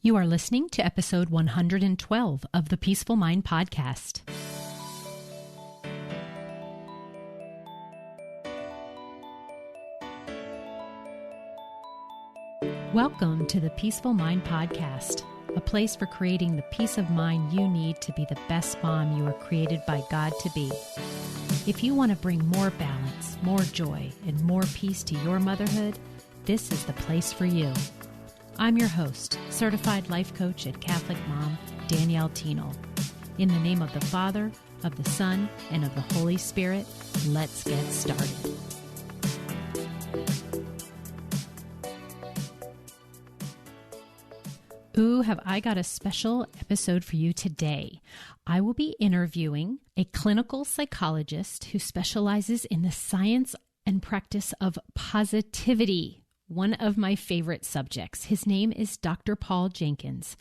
You are listening to episode 112 of the Peaceful Mind Podcast. Welcome to the Peaceful Mind Podcast, a place for creating the peace of mind you need to be the best mom you are created by God to be. If you want to bring more balance, more joy, and more peace to your motherhood, this is the place for you. I'm your host, certified life coach and Catholic mom, Danielle Tino. In the name of the Father, of the Son, and of the Holy Spirit, let's get started. Ooh, have I got a special episode for you today. I will be interviewing a clinical psychologist who specializes in the science and practice of positivity, one of my favorite subjects. His name is Dr. Paul Jenkins,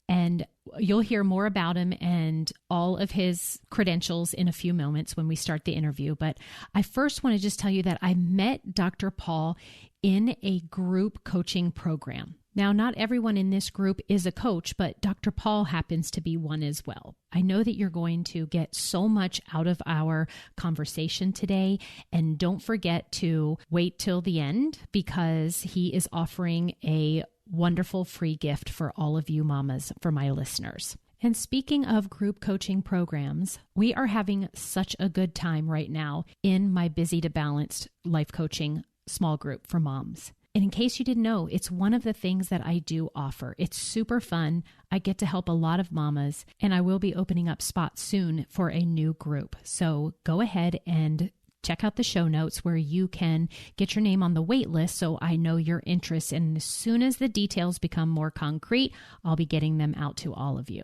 and you'll hear more about him and all of his credentials in a few moments when we start the interview. But I first want to just tell you that I met Dr. Paul in a group coaching program. Now, not everyone in this group is a coach, but Dr. Paul happens to be one as well. I know that you're going to get so much out of our conversation today, and don't forget to wait till the end because he is offering a wonderful free gift for all of you mamas, for my listeners. And speaking of group coaching programs, we are having such a good time right now in my Busy to Balanced life coaching small group for moms. And in case you didn't know, it's one of the things that I do offer. It's super fun. I get to help a lot of mamas, and I will be opening up spots soon for a new group. So go ahead and check out the show notes where you can get your name on the wait list so I know your interests. And as soon as the details become more concrete, I'll be getting them out to all of you.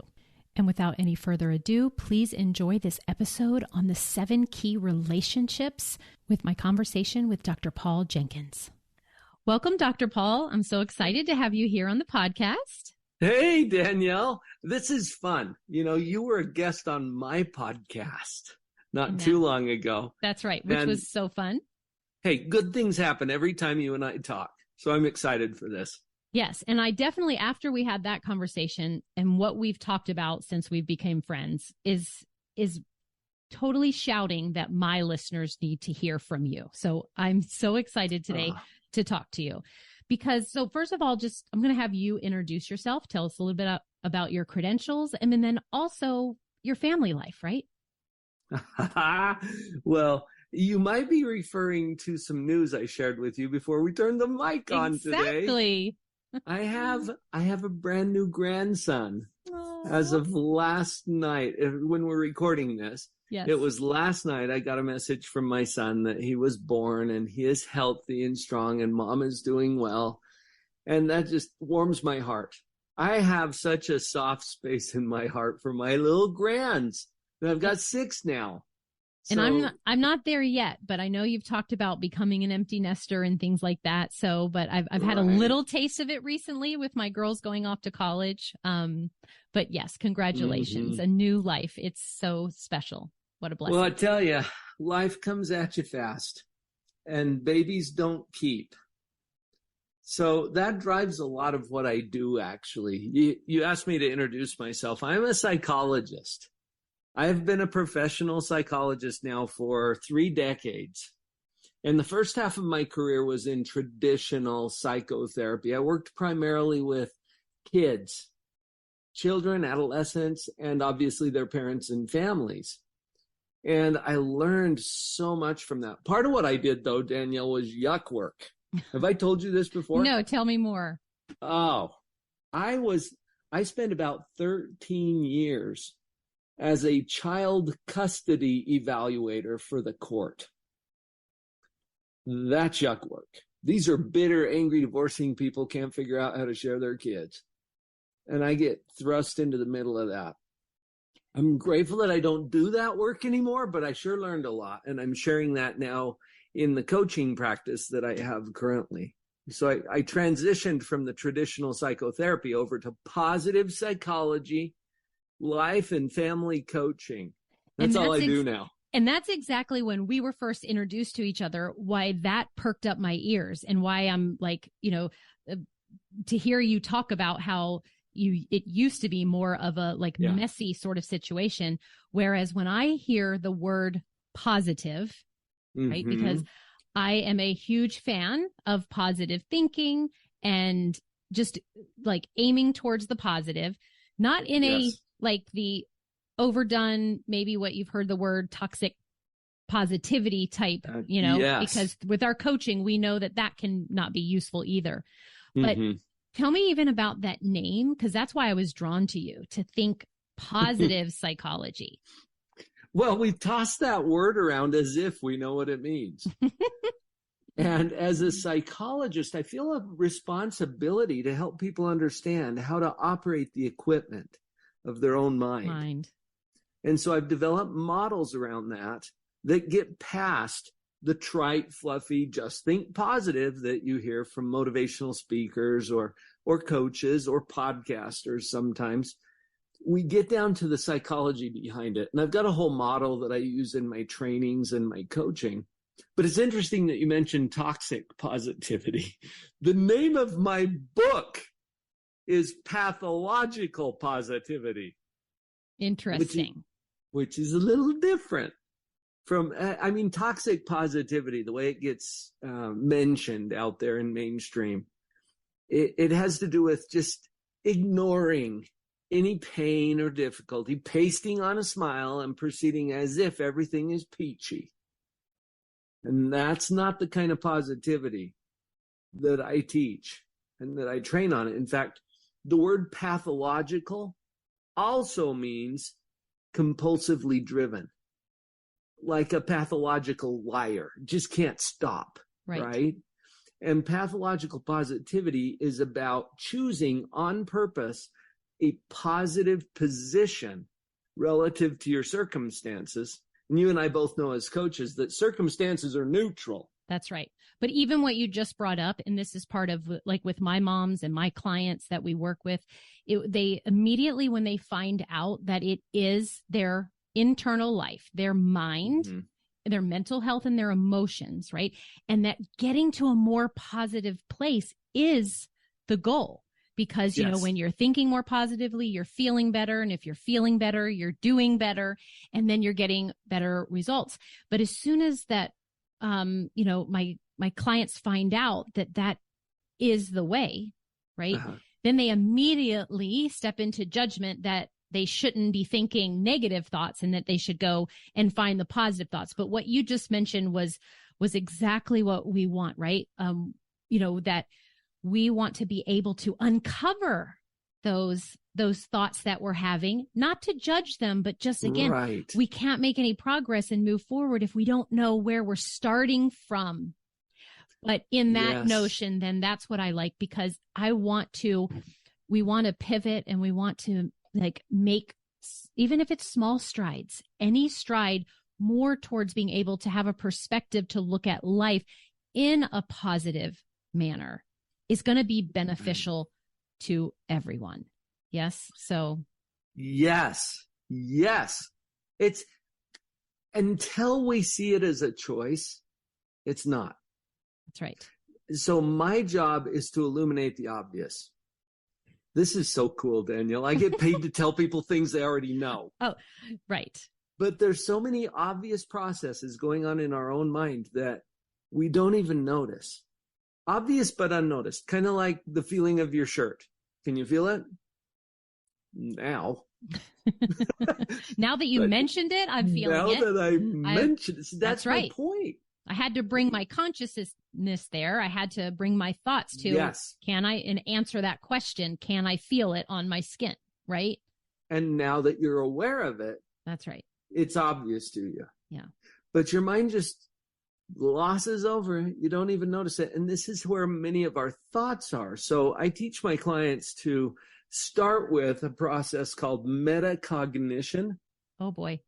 And without any further ado, please enjoy this episode on the 7 key relationships with my conversation with Dr. Paul Jenkins. Welcome, Dr. Paul. I'm so excited to have you here on the podcast. Hey, Danielle. This is fun. You know, you were a guest on my podcast not too long ago. That's right, which was so fun. Hey, good things happen every time you and I talk. So I'm excited for this. Yes. And I definitely, after we had that conversation and what we've talked about since we became friends is totally shouting that my listeners need to hear from you. So I'm so excited today to talk to you because, so first of all, I'm going to have you introduce yourself. Tell us a little bit about your credentials and then also your family life, right? Well, you might be referring to some news I shared with you before we turned the mic on today. Exactly. I have a brand new grandson. As of last night, when we're recording this. Yes. It was last night I got a message from my son that he was born and he is healthy and strong and mom is doing well. And that just warms my heart. I have such a soft space in my heart for my little grands. I've got 6 now. And I'm not there yet, but I know you've talked about becoming an empty nester and things like that. So, but I've had a little taste of it recently with my girls going off to college. But yes, congratulations, a new life. It's so special. What a blessing. Well, I tell you, life comes at you fast and babies don't keep. So that drives a lot of what I do, actually. You asked me to introduce myself. I'm a psychologist. I've been a professional psychologist now for 3 decades. And the first half of my career was in traditional psychotherapy. I worked primarily with kids, children, adolescents, and obviously their parents and families. And I learned so much from that. Part of what I did, though, Danielle, was yuck work. Have I told you this before? No, tell me more. Oh, I spent about 13 years as a child custody evaluator for the court. That's yuck work. These are bitter, angry, divorcing people, can't figure out how to share their kids. And I get thrust into the middle of that. I'm grateful that I don't do that work anymore, but I sure learned a lot. And I'm sharing that now in the coaching practice that I have currently. So I transitioned from the traditional psychotherapy over to positive psychology, life and family coaching. That's all I do now. And that's exactly when we were first introduced to each other, why that perked up my ears and why I'm like, to hear you talk about how it used to be more of a messy sort of situation. Whereas when I hear the word positive, right, because I am a huge fan of positive thinking and just like aiming towards the positive, not in a the overdone, maybe what you've heard the word toxic positivity type, because with our coaching, we know that can not be useful either. But tell me even about that name, because that's why I was drawn to you, to think positive psychology. Well, we toss that word around as if we know what it means. And as a psychologist, I feel a responsibility to help people understand how to operate the equipment of their own mind. And so I've developed models around that get past the trite, fluffy, just think positive that you hear from motivational speakers or coaches or podcasters sometimes. We get down to the psychology behind it. And I've got a whole model that I use in my trainings and my coaching. But it's interesting that you mentioned toxic positivity. The name of my book is Pathological Positivity. Interesting. Which is a little different from, toxic positivity, the way it gets mentioned out there in mainstream. It has to do with just ignoring any pain or difficulty, pasting on a smile and proceeding as if everything is peachy. And that's not the kind of positivity that I teach and that I train on. In fact, the word pathological also means compulsively driven, like a pathological liar, just can't stop, right? And pathological positivity is about choosing on purpose a positive position relative to your circumstances. And you and I both know as coaches that circumstances are neutral. That's right. But even what you just brought up, and this is part of with my moms and my clients that we work with, they immediately, when they find out that it is their internal life, their mind, their mental health and their emotions, right? And that getting to a more positive place is the goal. Because, when you're thinking more positively, you're feeling better. And if you're feeling better, you're doing better. And then you're getting better results. But as soon as that, my clients find out that is the way, right? Then they immediately step into judgment that they shouldn't be thinking negative thoughts and that they should go and find the positive thoughts. But what you just mentioned was exactly what we want, right? That we want to be able to uncover those thoughts that we're having, not to judge them, but just again, we can't make any progress and move forward if we don't know where we're starting from. But in that notion, then that's what I like, because we want to pivot and we want to make, even if it's small strides, any stride more towards being able to have a perspective to look at life in a positive manner is going to be beneficial to everyone. Yes. So. Yes. It's until we see it as a choice, it's not. That's right. So my job is to illuminate the obvious. This is so cool, Danielle. I get paid to tell people things they already know. Oh, right. But there's so many obvious processes going on in our own mind that we don't even notice. Obvious but unnoticed, kind of like the feeling of your shirt. Can you feel it? Now. Now that you mentioned it, I'm feeling it. Now that I mentioned it, that's right. my point. I had to bring my consciousness there. I had to bring my thoughts to, can I, and answer that question, can I feel it on my skin, right? And now that you're aware of it. That's right. It's obvious to you. Yeah. But your mind just glosses over it. You don't even notice it. And this is where many of our thoughts are. So I teach my clients to start with a process called metacognition. Oh boy.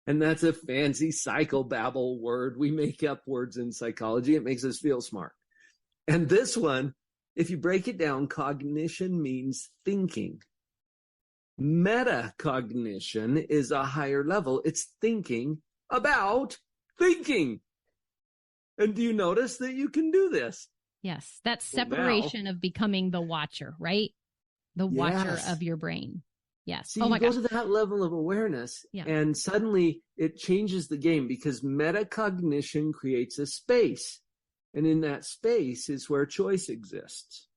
And that's a fancy psychobabble word. We make up words in psychology. It makes us feel smart. And this one, if you break it down, cognition means thinking. Metacognition is a higher level. It's thinking about thinking. And do you notice that you can do this? Yes, that's separation of becoming the watcher, right? the watcher Yes. of your brain. Yes. See, Oh my you go gosh. to that level of awareness, Yeah. and suddenly it changes the game because metacognition creates a space. And in that space is where choice exists.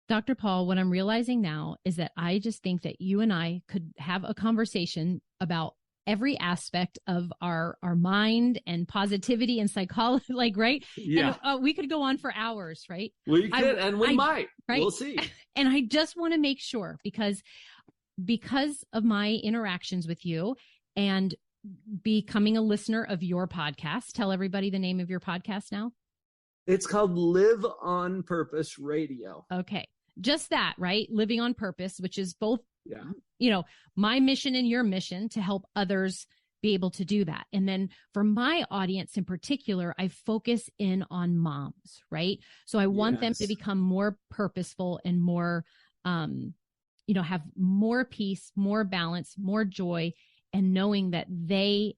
Dr. Paul, what I'm realizing now is that I just think that you and I could have a conversation about every aspect of our mind and positivity and psychology, like, right? Yeah. And we could go on for hours, right? We could, and we might. Right? We'll see. And I just want to make sure because of my interactions with you and becoming a listener of your podcast, tell everybody the name of your podcast now. It's called Live on Purpose Radio. Okay. Just that, right? Living on purpose, which is both, yeah, my mission and your mission to help others be able to do that. And then for my audience in particular, I focus in on moms, right? So I want them to become more purposeful and more, have more peace, more balance, more joy, and knowing that they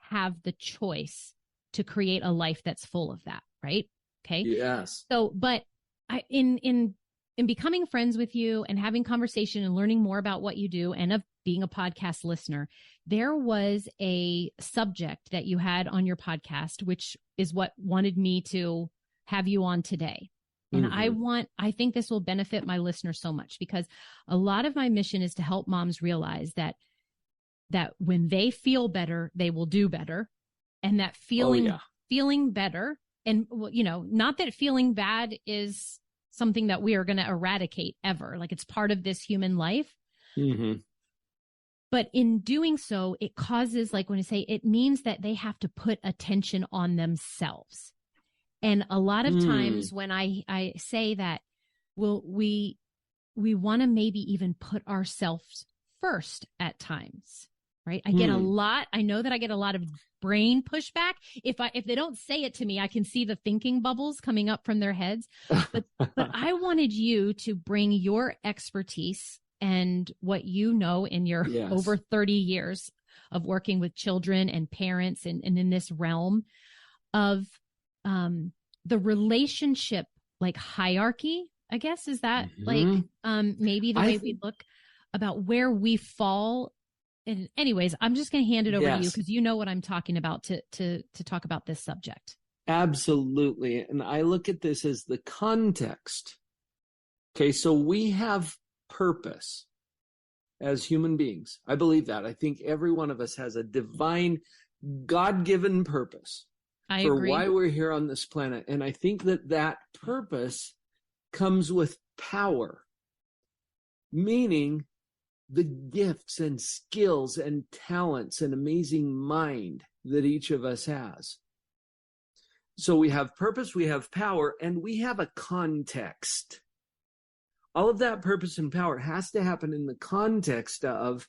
have the choice to create a life that's full of that, right? Okay. Yes. So, but in becoming friends with you and having conversation and learning more about what you do and of being a podcast listener, there was a subject that you had on your podcast, which is what wanted me to have you on today. And I think this will benefit my listeners so much because a lot of my mission is to help moms realize that when they feel better, they will do better. And that feeling better, and not that feeling bad is something that we are going to eradicate ever. Like it's part of this human life. Mm-hmm. But in doing so, it causes, like when I say, it means that they have to put attention on themselves. And a lot of times when I say that, we want to maybe even put ourselves first at times, right? I know that I get a lot of brain pushback. If they don't say it to me, I can see the thinking bubbles coming up from their heads. But I wanted you to bring your expertise and what you know in your over 30 years of working with children and parents and in this realm of the relationship, like hierarchy, I guess, is that like maybe the way we look about where we fall. And anyways, I'm just going to hand it over to you because you know what I'm talking about to talk about this subject. Absolutely. And I look at this as the context. Okay, so we have purpose as human beings. I believe that. I think every one of us has a divine, God-given purpose for why we're here on this planet. And I think that purpose comes with power, meaning the gifts and skills and talents and amazing mind that each of us has. So we have purpose, we have power, and we have a context. All of that purpose and power has to happen in the context of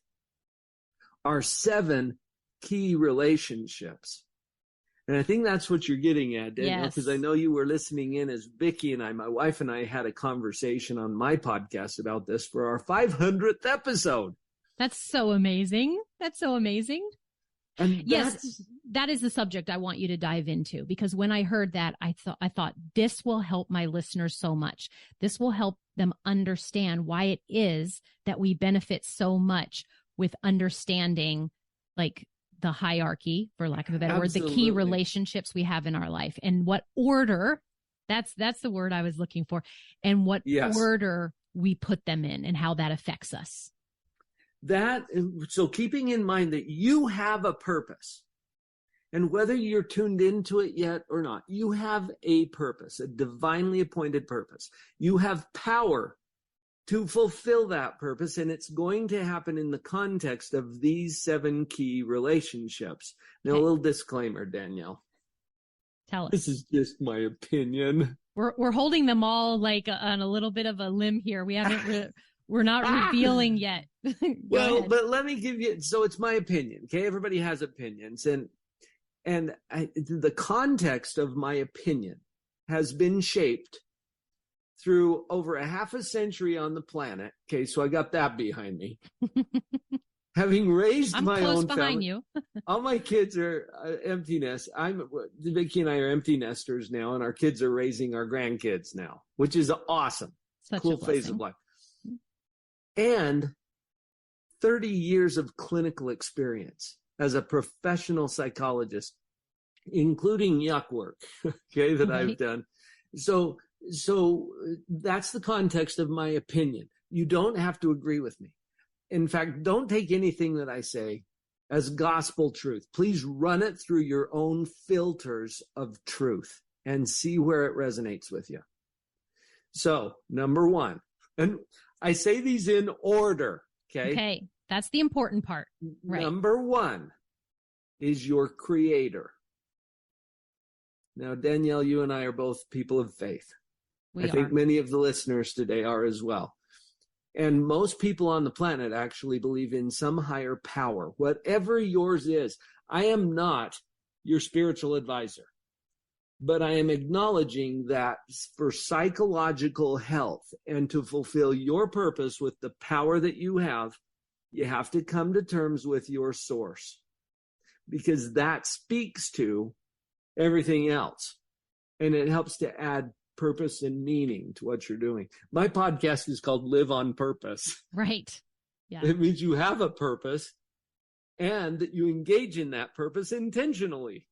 our 7 key relationships. And I think that's what you're getting at, Danielle, because I know you were listening in as Vicki and my wife and I had a conversation on my podcast about this for our 500th episode. That's so amazing. That's so amazing. And yes, that is the subject I want you to dive into, because when I heard that, I thought this will help my listeners so much. This will help them understand why it is that we benefit so much with understanding, like, the hierarchy, for lack of a better word, the key relationships we have in our life, and what order, that's the word I was looking for, and what order we put them in and how that affects us. So keeping in mind that you have a purpose, and whether you're tuned into it yet or not, you have a purpose, a divinely appointed purpose. You have power to fulfill that purpose, and it's going to happen in the context of these 7 key relationships. Now, a little disclaimer, Danielle. Tell us. This is just my opinion. We're holding them all like on a little bit of a limb here. We haven't. We're not revealing yet. Well, but let me give you. So it's my opinion. Okay, everybody has opinions, and the context of my opinion has been shaped through over a half a century on the planet. Okay, so I got that behind me. Having raised my own family, you. All my kids are empty nest. Vicki and I are empty nesters now, and our kids are raising our grandkids now, which is awesome. Such cool a blessing. phase of life. and 30 years of clinical experience as a professional psychologist, including yuck work, okay, that I've done. So that's the context of my opinion. You don't have to agree with me. In fact, don't take anything that I say as gospel truth. Please run it through your own filters of truth and see where it resonates with you. So, number one, and I say these in order, okay? Okay, that's the important part. Right. Number one is your creator. Now, Danielle, you and I are both people of faith. I think many of the listeners today are as well. And most people on the planet actually believe in some higher power, whatever yours is. I am not your spiritual advisor, but I am acknowledging that for psychological health and to fulfill your purpose with the power that you have to come to terms with your source, because that speaks to everything else. And it helps to add purpose and meaning to what you're doing. My podcast is called Live on Purpose. Right. Yeah. It means you have a purpose and that you engage in that purpose intentionally.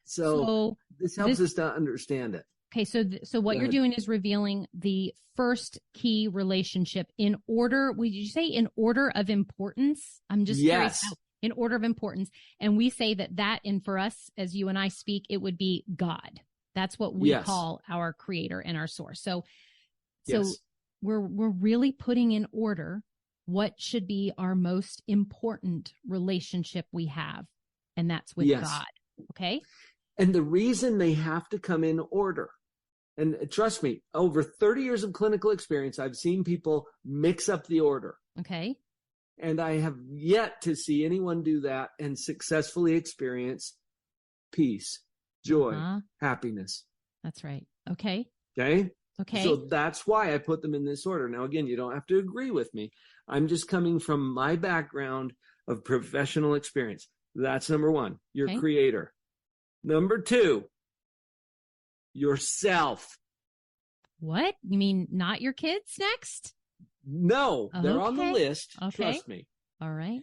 So this helps us to understand it. Okay. So what you're doing is revealing the first key relationship in order. Would you say in order of importance? I'm just curious how, in order of importance. And we say that and for us, as you and I speak, it would be God. That's what we call our creator and our source. So we're really putting in order what should be our most important relationship we have. And that's with God. Okay. And the reason they have to come in order, and trust me, over 30 years of clinical experience, I've seen people mix up the order. Okay. And I have yet to see anyone do that and successfully experience peace, joy, happiness. That's right. Okay. Okay. Okay. So that's why I put them in this order. Now, again, you don't have to agree with me. I'm just coming from my background of professional experience. That's number one, your creator. Number two, yourself. What? You mean not your kids next? No, they're on the list. Okay. Trust me. All right.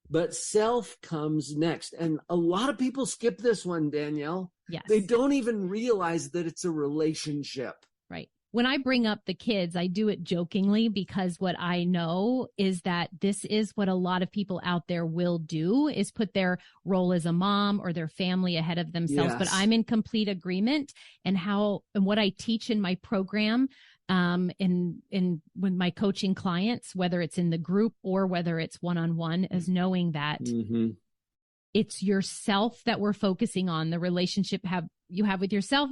But self comes next. And a lot of people skip this one, Danielle. Yes. They don't even realize that it's a relationship. Right. When I bring up the kids, I do it jokingly because what I know is that this is what a lot of people out there will do, is put their role as a mom or their family ahead of themselves. Yes. But I'm in complete agreement, and what I teach in my program, in with my coaching clients, whether it's in the group or whether it's one-on-one, is knowing that it's yourself that we're focusing on, the relationship you have with yourself,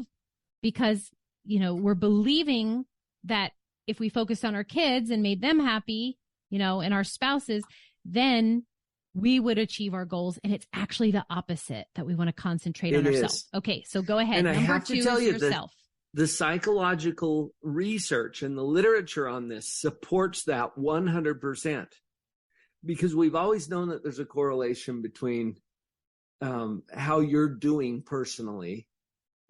because we're believing that if we focus on our kids and made them happy, and our spouses, then we would achieve our goals. And it's actually the opposite, that we want to concentrate on ourselves. Okay, so go ahead. And I have to tell you, yourself. The psychological research and the literature on this supports that 100%, because we've always known that there's a correlation between how you're doing personally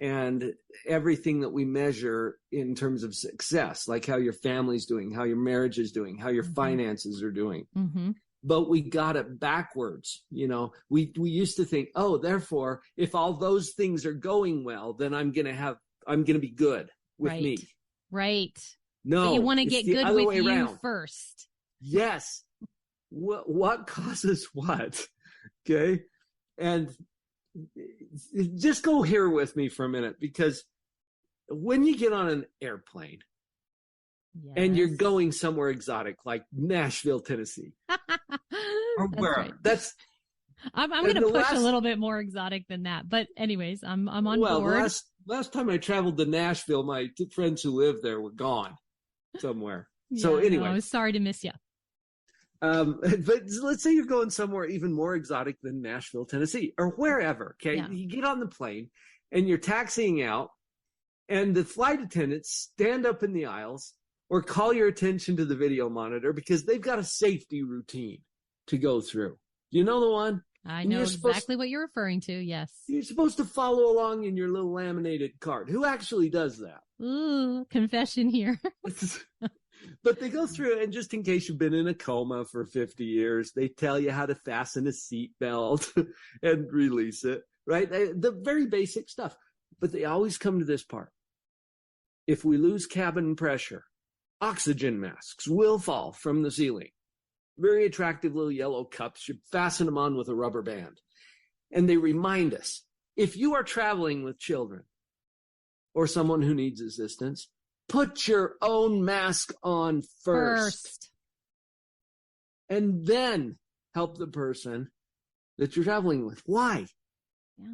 and everything that we measure in terms of success, like how your family's doing, how your marriage is doing, how your finances are doing. But we got it backwards. We used to think, therefore, if all those things are going well, then I'm going to be good with me. Right. No, but you want to get good with you around. First. Yes. What causes what? Okay. And just go here with me for a minute, because when you get on an airplane and you're going somewhere exotic, like Nashville, Tennessee, or wherever, I'm going to push a little bit more exotic than that. But anyways, I'm on board. Last time I traveled to Nashville, my friends who lived there were gone somewhere. So anyway, I was sorry to miss you. But let's say you're going somewhere even more exotic than Nashville, Tennessee, or wherever. Okay. Yeah. You get on the plane and you're taxiing out, and the flight attendants stand up in the aisles or call your attention to the video monitor because they've got a safety routine to go through. You know the one? I know exactly what you're referring to. Yes. You're supposed to follow along in your little laminated card. Who actually does that? Ooh, confession here. But they go through, and just in case you've been in a coma for 50 years, they tell you how to fasten a seatbelt and release it, right? The very basic stuff. But they always come to this part. If we lose cabin pressure, oxygen masks will fall from the ceiling. Very attractive little yellow cups. You fasten them on with a rubber band. And they remind us, if you are traveling with children or someone who needs assistance, put your own mask on first. And then help the person that you're traveling with. Why? Yeah.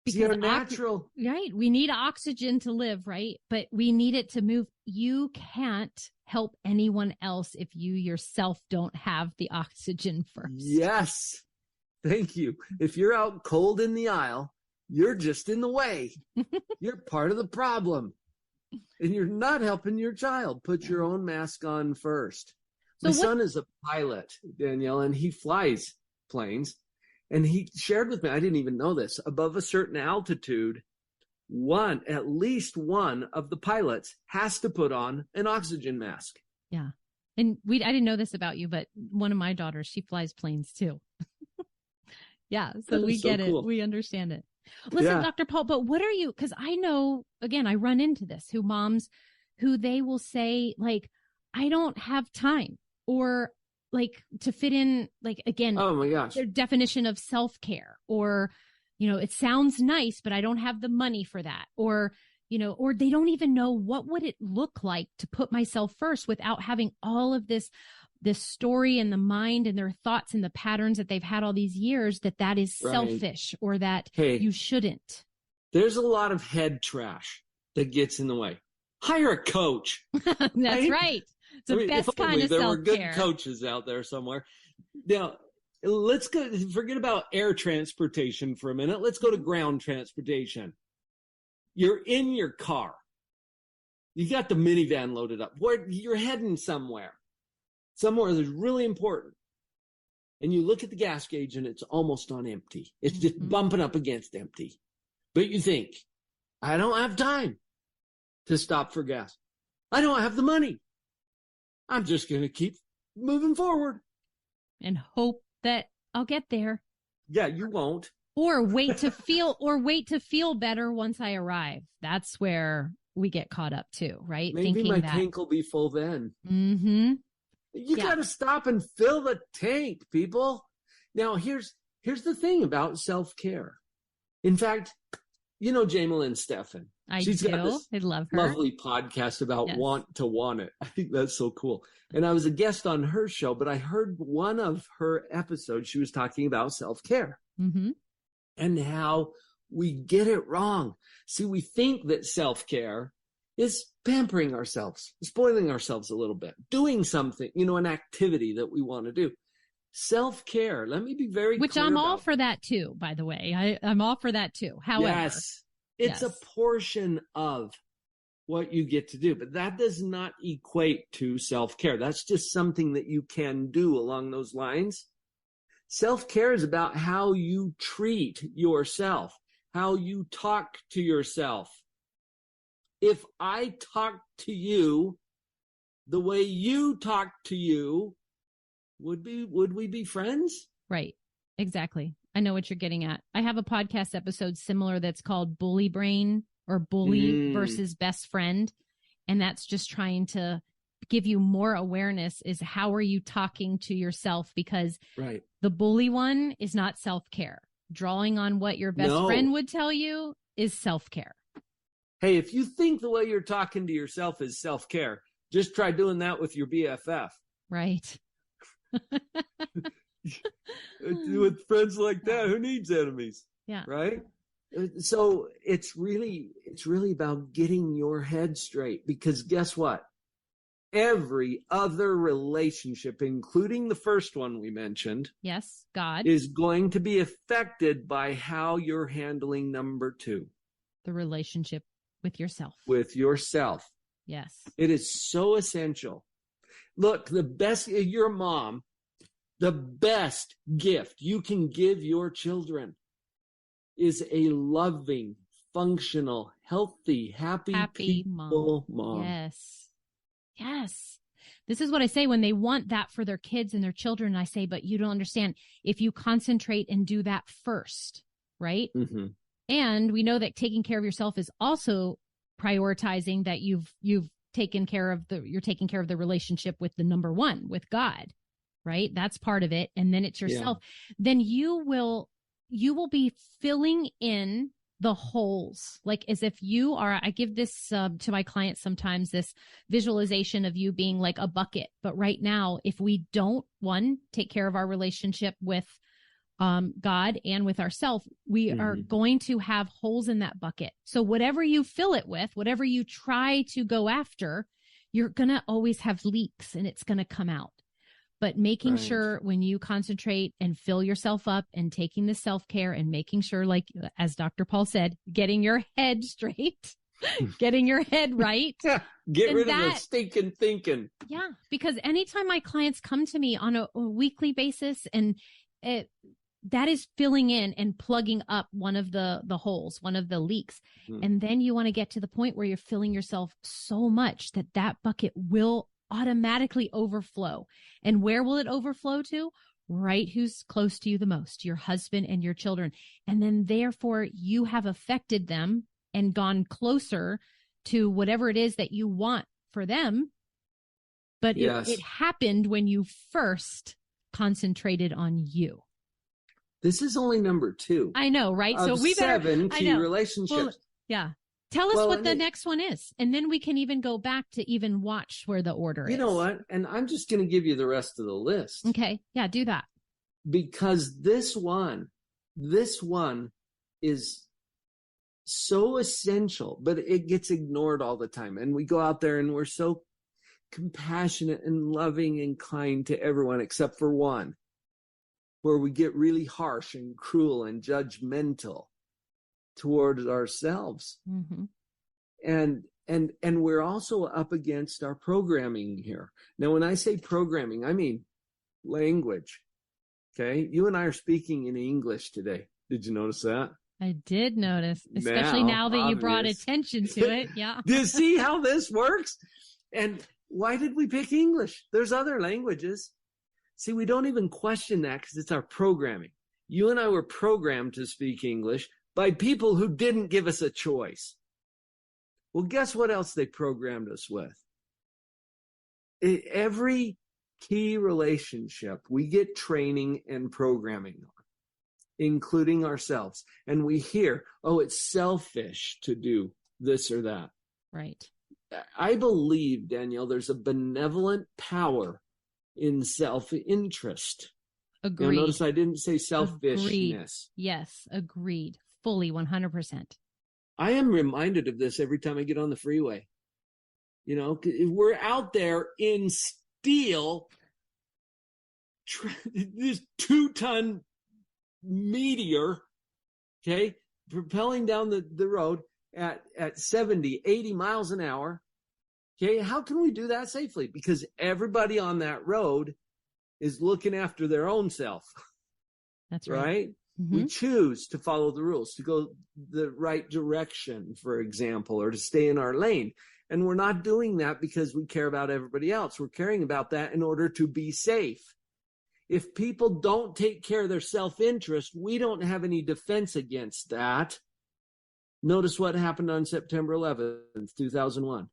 Because our natural... Right. We need oxygen to live, right? But we need it to move. You can't help anyone else if you yourself don't have the oxygen first. Yes. Thank you. If you're out cold in the aisle, you're just in the way. You're part of the problem. And you're not helping your child. Put your own mask on first. My son is a pilot, Danielle, and he flies planes. And he shared with me, I didn't even know this, above a certain altitude, at least one of the pilots has to put on an oxygen mask. Yeah. And I didn't know this about you, but one of my daughters, she flies planes too. Yeah. So we get it. We understand it. Listen, Dr. Paul, but what are you, because I know, again, I run into this, moms who they will say, like, I don't have time, or like to fit in, like, again, oh my gosh, their definition of self-care, or, it sounds nice, but I don't have the money for that. Or, or they don't even know what would it look like to put myself first without having all of this story in the mind and their thoughts and the patterns that they've had all these years, that is selfish, or that you shouldn't. There's a lot of head trash that gets in the way. Hire a coach. That's right. It's the best kind of self-care. There were good coaches out there somewhere. Now, let's go, forget about air transportation for a minute. Let's go to ground transportation. You're in your car. You got the minivan loaded up. You're heading somewhere that's really important. And you look at the gas gauge and it's almost on empty. It's just bumping up against empty. But you think, I don't have time to stop for gas. I don't have the money. I'm just going to keep moving forward. And hope that I'll get there. Yeah, you won't. Or wait to feel better once I arrive. That's where we get caught up too, right? Maybe my tank will be full then. Mm-hmm. You got to stop and fill the tank, people. Now, here's the thing about self-care. In fact, Jamelyn Steffen. She's got this I love her. Lovely podcast about want to want it. I think that's so cool. And I was a guest on her show, but I heard one of her episodes. She was talking about self-care and how we get it wrong. See, we think that self-care is pampering ourselves, spoiling ourselves a little bit, doing something, an activity that we want to do. Self-care, let me be very clear. Which I'm all for that too, by the way. I'm all for that too. However, yes, it's a portion of what you get to do, but that does not equate to self-care. That's just something that you can do along those lines. Self-care is about how you treat yourself, how you talk to yourself. If I talk to you the way you talk to you, would we be friends? Right. Exactly. I know what you're getting at. I have a podcast episode similar that's called Bully Brain, or Bully versus Best Friend. And that's just trying to give you more awareness, is how are you talking to yourself? Because the bully one is not self-care. Drawing on what your best friend would tell you is self-care. Hey, if you think the way you're talking to yourself is self-care, just try doing that with your BFF. Right. With friends like that, who needs enemies? Yeah. Right? So it's really about getting your head straight, because guess what? Every other relationship, including the first one we mentioned, yes, God, is going to be affected by how you're handling number 2. The relationship with yourself. With yourself. Yes. It is so essential. Look, your mom, the best gift you can give your children is a loving, functional, healthy, happy people mom. Yes. Yes. This is what I say when they want that for their kids and their children. I say, but you don't understand. If you concentrate and do that first, right? Mm-hmm. And we know that taking care of yourself is also prioritizing that you're taking care of the relationship with the number one, with God, right? That's part of it. And then it's yourself. Yeah. Then you will be filling in the holes, like as if you are, I give this to my clients sometimes, this visualization of you being like a bucket. But right now, if we don't, one, take care of our relationship with God and with ourselves, we are going to have holes in that bucket. So whatever you fill it with, whatever you try to go after, you're going to always have leaks and it's going to come out. But making sure when you concentrate and fill yourself up and taking the self-care and making sure, like, as Dr. Paul said, getting your head straight, getting your head right. Yeah. Get rid of the stinking thinking. Yeah. Because anytime my clients come to me on a weekly basis and that is filling in and plugging up one of the holes, one of the leaks. And then you want to get to the point where you're filling yourself so much that bucket will automatically overflow. And where will it overflow to? Right who's close to you the most, your husband and your children. And then therefore you have affected them and gone closer to whatever it is that you want for them. But it happened when you first concentrated on you. This is only number 2. I know, right? So we better 7 key relationships. Well, yeah. Tell us what the next one is, and then we can even go back to even watch where the order is. You know what? And I'm just going to give you the rest of the list. Okay. Yeah, do that. Because this one is so essential, but it gets ignored all the time. And we go out there and we're so compassionate and loving and kind to everyone except for one, where we get really harsh and cruel and judgmental towards ourselves. And we're also up against our programming here. Now, when I say programming, I mean language. Okay. You and I are speaking in English today. Did you notice that? I did notice, especially now that you brought attention to it. Yeah. Do you see how this works? And why did we pick English? There's other languages. See, we don't even question that because it's our programming. You and I were programmed to speak English by people who didn't give us a choice. Well, guess what else they programmed us with? Every key relationship, we get training and programming on, including ourselves. And we hear, oh, it's selfish to do this or that. Right. I believe, Danielle, there's a benevolent power in self-interest. Agreed. Now, notice I didn't say selfishness. Agreed. Yes, agreed. Fully 100%. I am reminded of this every time I get on the freeway. You know, we're out there in steel, this 2-ton meteor, okay, propelling down the road at 70, 80 miles an hour. Okay, how can we do that safely? Because everybody on that road is looking after their own self. That's right. Right? We choose to follow the rules, to go the right direction, for example, or to stay in our lane. And we're not doing that because we care about everybody else. We're caring about that in order to be safe. If people don't take care of their self-interest, we don't have any defense against that. Notice what happened on September 11th, 2001.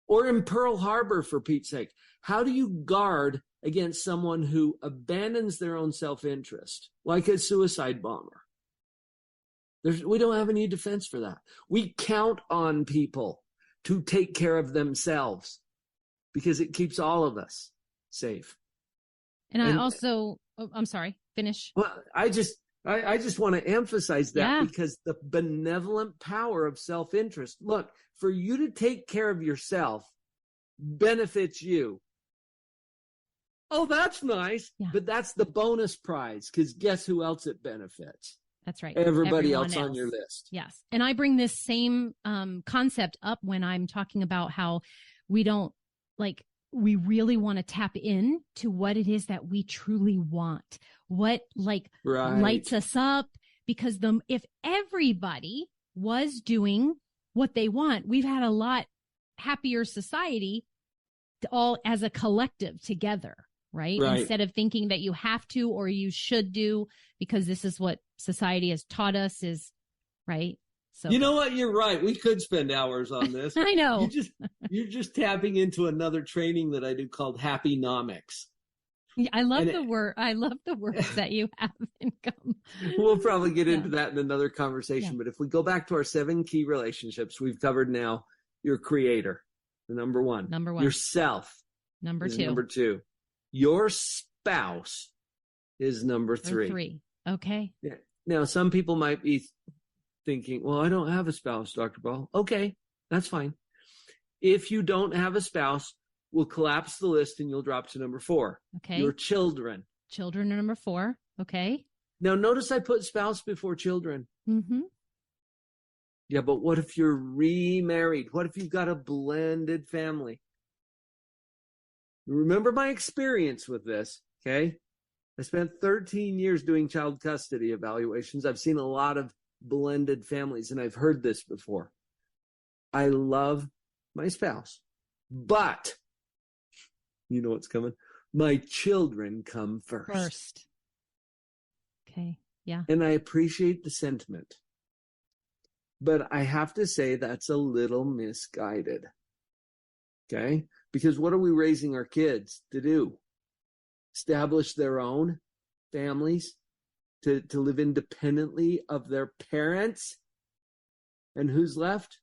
Or in Pearl Harbor, for Pete's sake. How do you guard against someone who abandons their own self-interest, like a suicide bomber? We don't have any defense for that. We count on people to take care of themselves because it keeps all of us safe. And I also, I'm sorry, finish. Well, I just want to emphasize that because the benevolent power of self-interest. Look, for you to take care of yourself benefits you. Oh, that's nice. Yeah. But that's the bonus prize, because guess who else it benefits? That's right. Everybody else on your list. Yes. And I bring this same concept up when I'm talking about how we don't, like, we really want to tap in to what it is that we truly want, what lights us up, because if everybody was doing what they want, we've had a lot happier society all as a collective together, right? Instead of thinking that you have to or you should do because this is what society has taught us is right. So you know what? You're right. We could spend hours on this. I know. You're just tapping into another training that I do called Happynomics. I love the word. I love the words that you have in common. We'll probably get into that in another conversation. Yeah. But if we go back to our 7 key relationships, we've covered now your creator, the number one. Yourself. Number 2. Number 2. Your spouse is number 3. 3. Okay. Yeah. Now, some people might be thinking, well, I don't have a spouse, Dr. Ball. Okay, that's fine. If you don't have a spouse, we'll collapse the list and you'll drop to number 4. Okay. Your children. Children are number 4. Okay. Now, notice I put spouse before children. Mm-hmm. Yeah, but what if you're remarried? What if you've got a blended family? Remember my experience with this, okay? I spent 13 years doing child custody evaluations. I've seen a lot of blended families, and I've heard this before. I love my spouse, but you know what's coming? My children come first. Okay, yeah. And I appreciate the sentiment, but I have to say that's a little misguided, okay? Because what are we raising our kids to do? Establish their own families, to live independently of their parents. And who's left?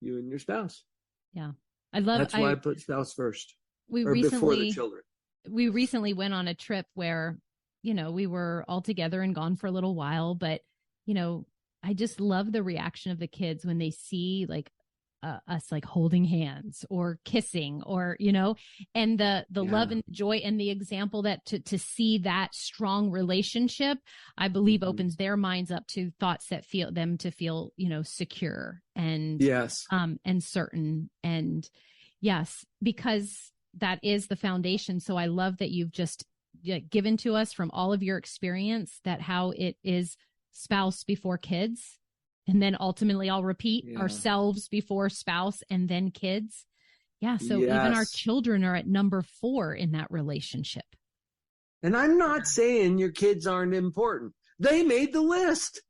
You and your spouse. Yeah. That's why I put spouse first. Before the children. We recently went on a trip where, we were all together and gone for a little while, but, I just love the reaction of the kids when they see like us like holding hands or kissing or, and the love and joy and the example that to see that strong relationship, I believe opens their minds up to thoughts that feel secure and, and certain. And yes, because that is the foundation. So I love that you've just given to us from all of your experience that how it is spouse before kids. And then ultimately I'll repeat ourselves before spouse and then kids. Yeah. So even our children are at number 4 in that relationship. And I'm not saying your kids aren't important. They made the list.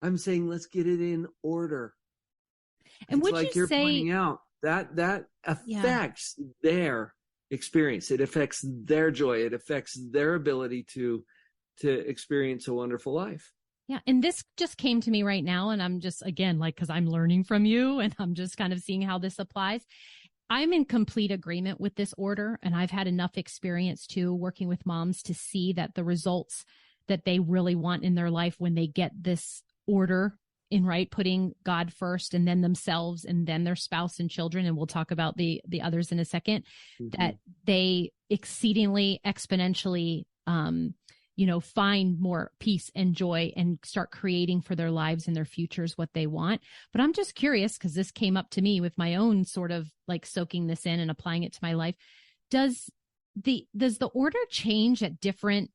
I'm saying let's get it in order. And would like you you're say, pointing out, that affects their experience. It affects their joy. It affects their ability to experience a wonderful life. Yeah. And this just came to me right now. And I'm just, again, because I'm learning from you and I'm just kind of seeing how this applies. I'm in complete agreement with this order. And I've had enough experience too, working with moms to see that the results that they really want in their life when they get this order in, right, putting God first and then themselves and then their spouse and children. And we'll talk about the others in a second, that they exceedingly exponentially, find more peace and joy and start creating for their lives and their futures what they want. But I'm just curious, because this came up to me with my own sort of like soaking this in and applying it to my life. Does the order change at different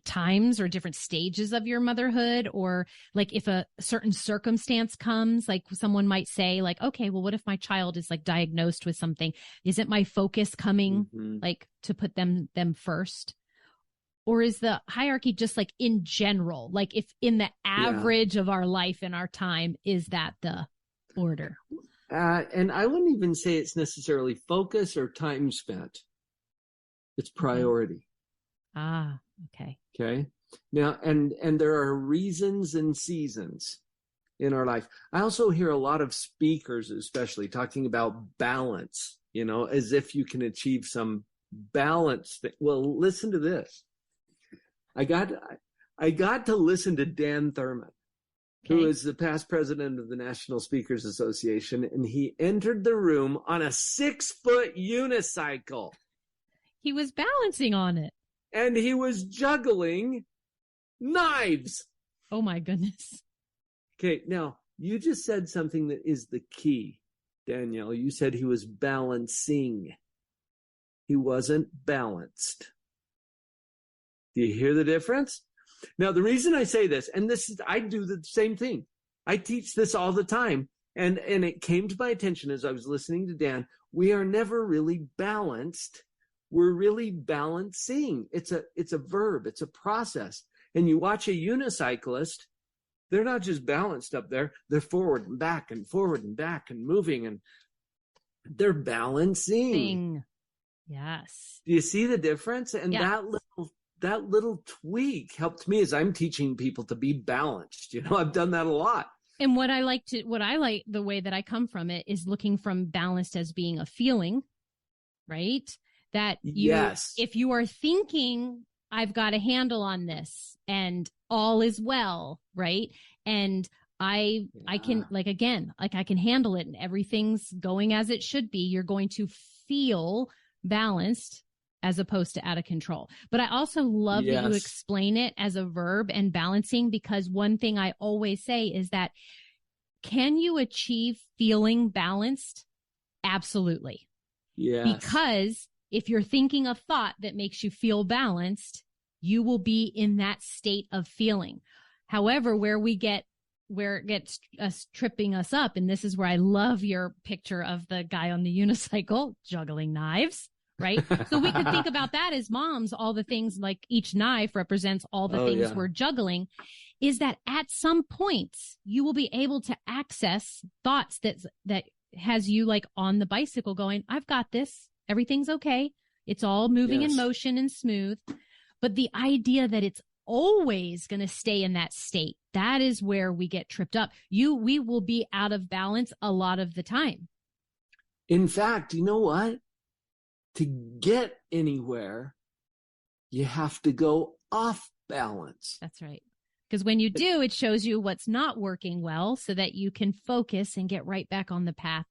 times or different stages of your motherhood? Or like if a certain circumstance comes, like someone might say like, okay, well, what if my child is like diagnosed with something? Isn't my focus coming like to put them first? Or is the hierarchy just like in general, like if in the average of our life and our time, is that the order? And I wouldn't even say it's necessarily focus or time spent. It's priority. Ah, okay. Okay. Now, and there are reasons and seasons in our life. I also hear a lot of speakers, especially talking about balance, as if you can achieve some balance. Well, listen to this. I got to listen to Dan Thurman, who is the past president of the National Speakers Association, and he entered the room on a 6-foot unicycle. He was balancing on it. And he was juggling knives. Oh, my goodness. Okay, now, you just said something that is the key, Danielle. You said he was balancing. He wasn't balanced. Do you hear the difference? Now, the reason I say this, and I do the same thing. I teach this all the time. And it came to my attention as I was listening to Dan, we are never really balanced. We're really balancing. It's a verb. It's a process. And you watch a unicyclist, they're not just balanced up there. They're forward and back and forward and back and moving, and they're balancing. Yes. Do you see the difference? And yeah. that little tweak helped me as I'm teaching people to be balanced. I've done that a lot. And what I like, the way that I come from it is looking from balanced as being a feeling, right? That yes. If you are thinking, I've got a handle on this and all is well, right? And I can, I can handle it and everything's going as it should be. You're going to feel balanced as opposed to out of control. But I also love that you explain it as a verb and balancing, because one thing I always say is that, can you achieve feeling balanced? Absolutely. Yeah. Because if you're thinking a thought that makes you feel balanced, you will be in that state of feeling. However, where it gets tripping us up, and this is where I love your picture of the guy on the unicycle juggling knives, right? So we could think about that as moms, all the things, like each knife represents all the things we're juggling, is that at some points you will be able to access thoughts that has you like on the bicycle going, I've got this. Everything's okay. It's all moving in motion and smooth. But the idea that it's always going to stay in that state, that is where we get tripped up. We will be out of balance a lot of the time. In fact, you know what? To get anywhere, you have to go off balance. That's right. Because when you do, it shows you what's not working well so that you can focus and get right back on the path.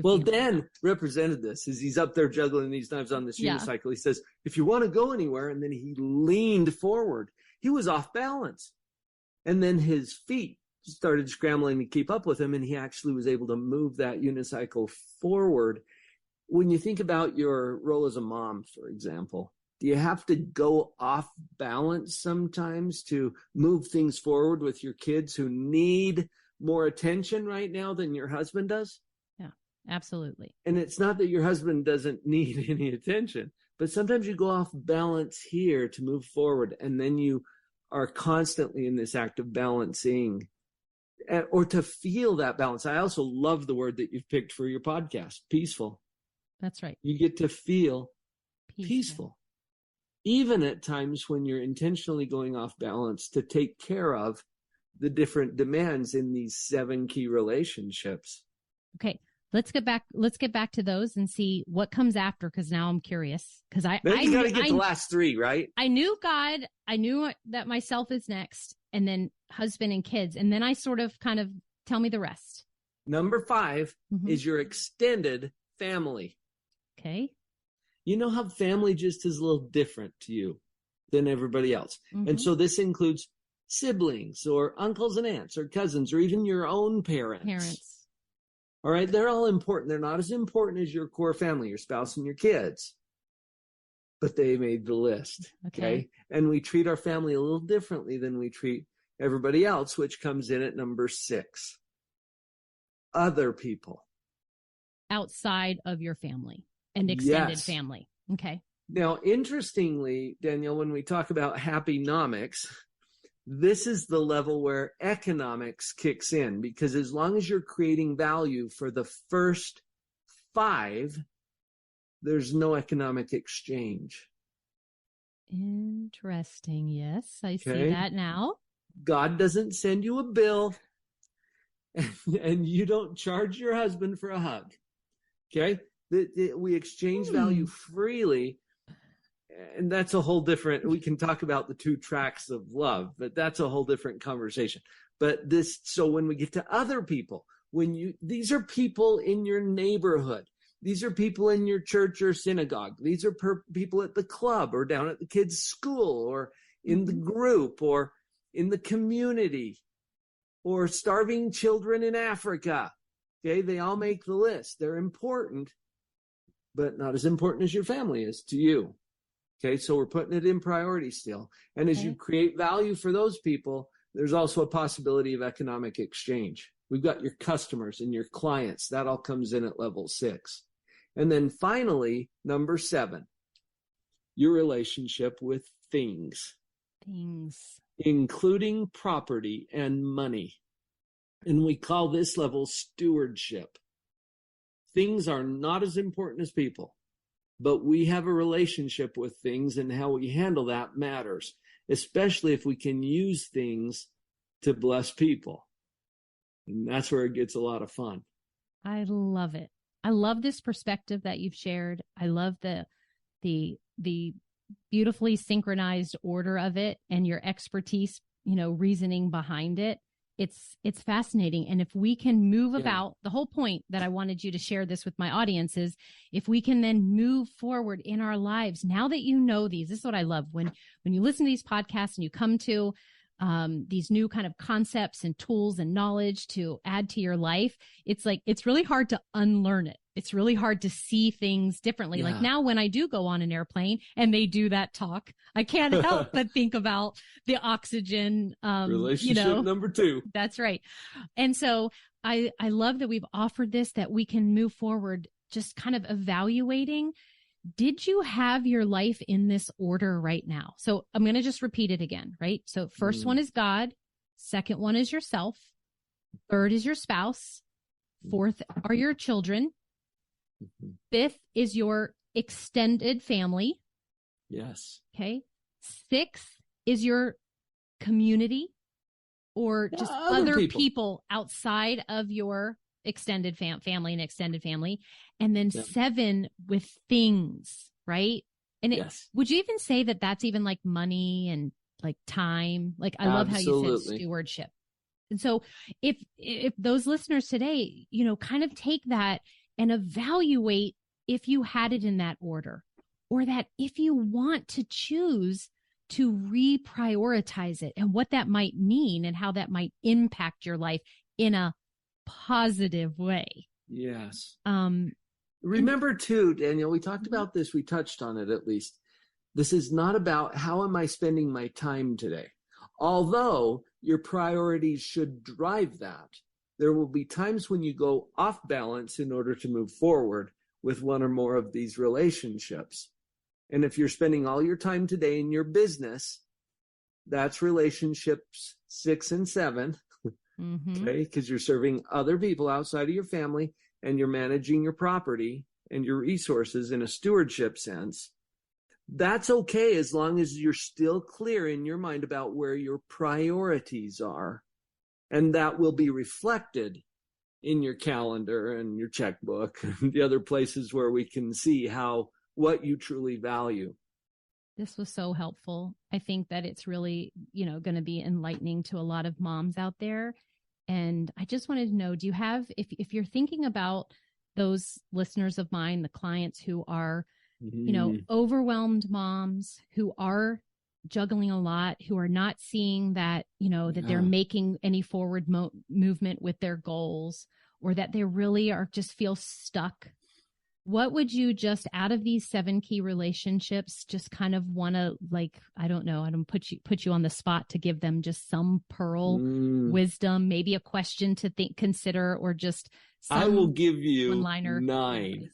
Well, Dan represented this as he's up there juggling these knives on this unicycle. He says, if you want to go anywhere, and then he leaned forward. He was off balance. And then his feet started scrambling to keep up with him, and he actually was able to move that unicycle forward. When you think about your role as a mom, for example, do you have to go off balance sometimes to move things forward with your kids who need more attention right now than your husband does? Yeah, absolutely. And it's not that your husband doesn't need any attention, but sometimes you go off balance here to move forward, and then you are constantly in this act of balancing, or to feel that balance. I also love the word that you've picked for your podcast, peaceful. That's right. You get to feel peaceful. Even at times when you're intentionally going off balance, to take care of the different demands in these 7 key relationships. Okay. Let's get back to those and see what comes after, because now I'm curious. Because you got to get the last 3, right? I knew God. I knew that myself is next, and then husband and kids. And then I sort of kind of tell me the rest. Number 5 is your extended family. Okay. You know how family just is a little different to you than everybody else. And so this includes siblings or uncles and aunts or cousins or even your own parents. All right. They're all important. They're not as important as your core family, your spouse and your kids, but they made the list. Okay. And we treat our family a little differently than we treat everybody else, which comes in at number 6. Other people. Outside of your family. And extended family. Okay. Now, interestingly, Danielle, when we talk about happynomics, this is the level where economics kicks in, because as long as you're creating value for the first 5, there's no economic exchange. Interesting. Yes, I see that now. God doesn't send you a bill, and you don't charge your husband for a hug. Okay? We exchange value freely, and that's a whole different, we can talk about the 2 tracks of love, but that's a whole different conversation. But so when we get to other people, these are people in your neighborhood, these are people in your church or synagogue, these are people at the club or down at the kids' school or in the group or in the community or starving children in Africa. Okay, they all make the list. They're important, but not as important as your family is to you. Okay, so we're putting it in priority still. And as you create value for those people, there's also a possibility of economic exchange. We've got your customers and your clients. That all comes in at level 6. And then finally, number 7, your relationship with things. Things. Including property and money. And we call this level stewardship. Things are not as important as people, but we have a relationship with things, and how we handle that matters, especially if we can use things to bless people. And that's where it gets a lot of fun. I love it. I love this perspective that you've shared. I love the beautifully synchronized order of it and your expertise, reasoning behind it. It's fascinating. And if we can move about, the whole point that I wanted you to share this with my audience is, if we can then move forward in our lives, now that you know these, this is what I love. When you listen to these podcasts and you come to these new kind of concepts and tools and knowledge to add to your life, it's really hard to unlearn it. It's really hard to see things differently. Like now when I do go on an airplane and they do that talk, I can't help but think about the oxygen. Relationship number 2. That's right. And so I love that we've offered this, that we can move forward, just kind of evaluating, did you have your life in this order right now? So I'm going to just repeat it again, right? So first one is God. Second one is yourself. Third is your spouse. Fourth are your children. Fifth is your extended family. Yes. Okay. Sixth is your community, or just other people outside of your extended family and extended family. And then 7 with things, right? And would you even say that that's even like money and like time? Like, I love how you said stewardship. And so if those listeners today, kind of take that and evaluate if you had it in that order, or that if you want to choose to reprioritize it, and what that might mean and how that might impact your life in a positive way. Yes. Remember too, Daniel, we talked about this, we touched on it at least. This is not about how am I spending my time today. Although your priorities should drive that, there will be times when you go off balance in order to move forward with one or more of these relationships. And if you're spending all your time today in your business, that's relationships 6 and 7. Okay, because you're serving other people outside of your family, and you're managing your property and your resources in a stewardship sense. That's okay, as long as you're still clear in your mind about where your priorities are. And that will be reflected in your calendar and your checkbook and the other places where we can see what you truly value. This was so helpful. I think that it's really, going to be enlightening to a lot of moms out there. And I just wanted to know, do you have, if you're thinking about those listeners of mine, the clients who are, overwhelmed moms who are juggling a lot, who are not seeing that, that they're making any forward movement with their goals, or that they really just feel stuck. What would you just, out of these 7 key relationships, just kind of want to, like, I don't know, I don't put you on the spot to give them just some pearl wisdom, maybe a question to consider, or just some I will give you one-liner 9.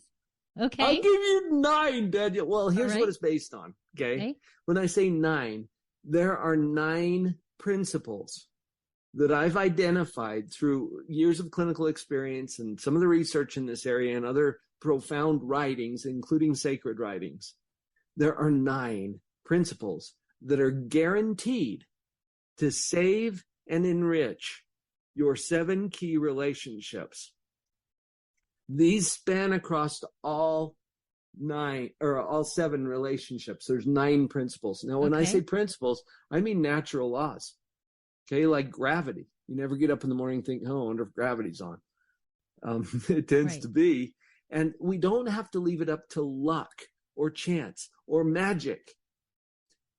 Okay. I'll give you 9, Daniel. Well, here's what it's based on. Okay. When I say 9, there are 9 principles that I've identified through years of clinical experience and some of the research in this area and other profound writings, including sacred writings. There are 9 principles that are guaranteed to save and enrich your 7 key relationships. These span across all 7 relationships. There's 9 principles. Now, when I say principles, I mean natural laws. Okay, like gravity. You never get up in the morning and think, oh, I wonder if gravity's on. It tends to be. And we don't have to leave it up to luck or chance or magic.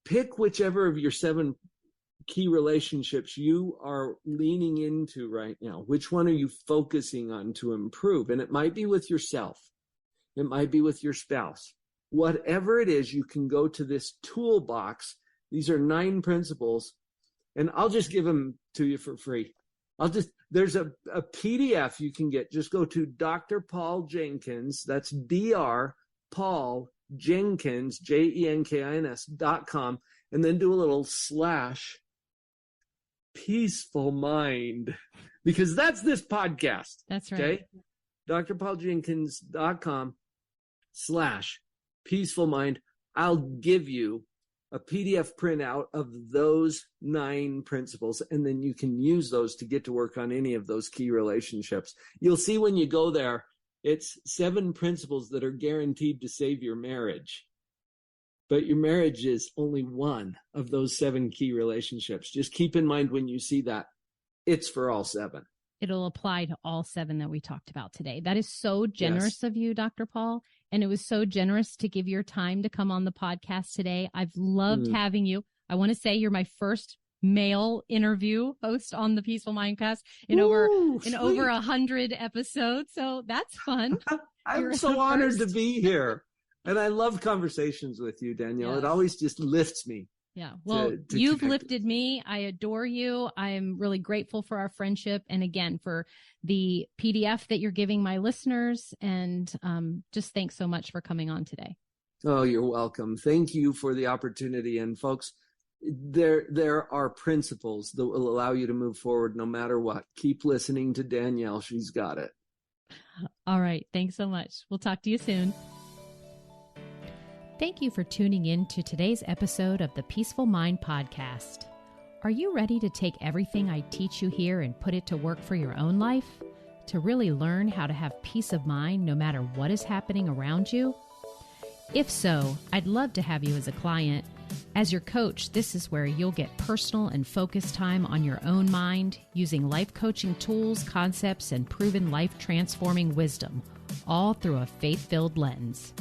Pick whichever of your 7 key relationships you are leaning into right now. Which one are you focusing on to improve? And it might be with yourself. It might be with your spouse. Whatever it is, you can go to this toolbox. These are 9 principles, and I'll just give them to you for free. There's a PDF you can get. Just go to Dr. Paul Jenkins. That's Dr. Paul Jenkins, JENKINS.com, and then do a little / peaceful mind, because that's this podcast. That's right. Okay. drpauljenkins.com / peaceful mind. I'll give you a PDF printout of those 9 principles, and then you can use those to get to work on any of those key relationships. You'll see when you go there, it's 7 principles that are guaranteed to save your marriage. But your marriage is only one of those 7 key relationships. Just keep in mind when you see that, it's for all 7. It'll apply to all 7 that we talked about today. That is so generous of you, Dr. Paul. And it was so generous to give your time to come on the podcast today. I've loved having you. I want to say you're my first male interview host on the Peaceful Mindcast in over 100 episodes. So that's fun. I'm so honored to be here. And I love conversations with you, Danielle. Yes. It always just lifts me. Yeah. Well, you've lifted me. I adore you. I'm really grateful for our friendship. And again, for the PDF that you're giving my listeners. And just thanks so much for coming on today. Oh, you're welcome. Thank you for the opportunity. And folks, there are principles that will allow you to move forward no matter what. Keep listening to Danielle. She's got it. All right. Thanks so much. We'll talk to you soon. Thank you for tuning in to today's episode of the Peaceful Mind Podcast. Are you ready to take everything I teach you here and put it to work for your own life? To really learn how to have peace of mind no matter what is happening around you? If so, I'd love to have you as a client. As your coach, this is where you'll get personal and focused time on your own mind using life coaching tools, concepts, and proven life-transforming wisdom, all through a faith-filled lens.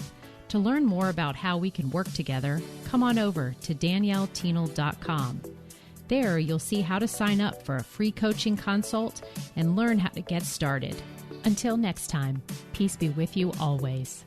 To learn more about how we can work together, come on over to danielleteenel.com. There, you'll see how to sign up for a free coaching consult and learn how to get started. Until next time, peace be with you always.